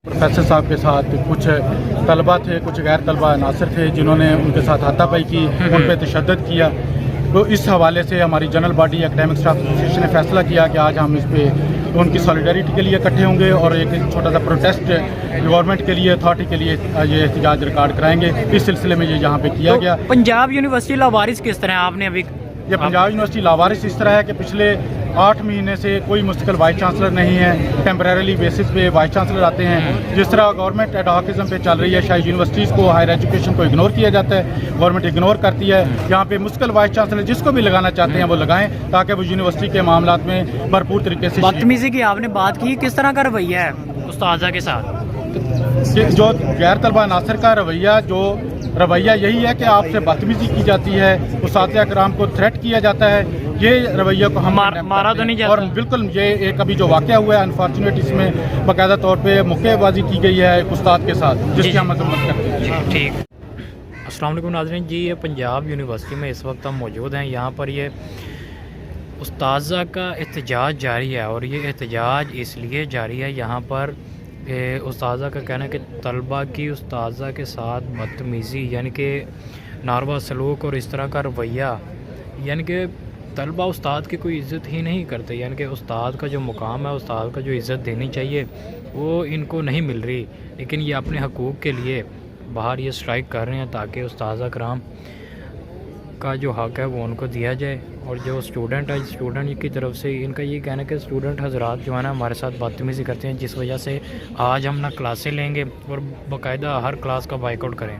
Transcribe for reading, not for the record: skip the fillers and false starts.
Professor साहब के साथ कुछ तलबा थे, कुछ गैर तलबा अनासर थे जिन्होंने उनके साथ हाथापाई की, उन पर तशद्दुद किया। तो इस हवाले से हमारी general body academic staff association ने फैसला किया कि आज हम इस पे उनकी सॉलिडारिटी के लिए इकट्ठे होंगे और एक छोटा सा प्रोटेस्ट गवर्नमेंट के लिए, अथॉरिटी के लिए ये एहतजाज रिकॉर्ड कराएंगे। इस सिलसिले में ये यहाँ पे किया गया। पंजाब यूनिवर्सिटी लावारिस किस तरह आपने अभी ये पंजाब यूनिवर्सिटी लावारिस इस तरह है कि पिछले 8 महीने से कोई मुस्तकिल वाइस चांसलर नहीं है, टेम्परेरी बेसिस पे वाइस चांसलर आते हैं। जिस तरह गवर्नमेंट एडहॉकिज्म पे चल रही है, शायद यूनिवर्सिटीज़ को, हायर एजुकेशन को इग्नोर किया जाता है, गवर्नमेंट इग्नोर करती है। यहाँ पे मुश्किल वाइस चांसलर जिसको भी लगाना चाहते हैं वो लगाएं ताकि वो यूनिवर्सिटी के मामला में भरपूर तरीके से। बदतमीजी की आपने बात की, किस तरह का रवैया है उस्ताजा के साथ? जो गैर तलबा नासिर का रवैया यही है कि आपसे बदतमीजी की जाती है, उस्ताद कराम को थ्रेट किया जाता है। ये रवैया को हम मारा तो नहीं जाता। और बिल्कुल ये एक अभी जो वाक़या हुआ है अनफॉर्चुनेट, इसमें बाकायदा तौर पे मुक्केबाजी की गई है एक उस्ताद के साथ, जिसकी हम मजम्मत करते हैं। ठीक। अस्सलाम वालेकुम नाज़रीन जी, ये पंजाब यूनिवर्सिटी में इस वक्त हम मौजूद हैं। यहाँ पर ये उस्ताज़ा का एहतजाज जारी है और ये एहतजाज इसलिए जारी है यहाँ पर उस्ताज़ा का कहना है कि तलबा की उस्ताज़ा के साथ बदतमीज़ी यानी कि नारवा सलूक और इस तरह का रवैया, यानी कि तलबा उस्ताद की कोई इज़्ज़त ही नहीं करते, यानी कि उस्ताद का जो मुकाम है, उस्ताद का जो इज़्ज़त देनी चाहिए वो इनको नहीं मिल रही। लेकिन ये अपने हकूक़ के लिए बाहर ये स्ट्राइक कर रहे हैं ताकि उस्ताद कराम का जो हक़ है वो उनको दिया जाए। और जो स्टूडेंट है, स्टूडेंट की तरफ से इनका ये कहना है कि स्टूडेंट हजरात जो है ना हमारे साथ बदतमीज़ी करते हैं, जिस वजह से आज हम ना क्लासें लेंगे और बाकायदा हर क्लास का बाइकआउट करें।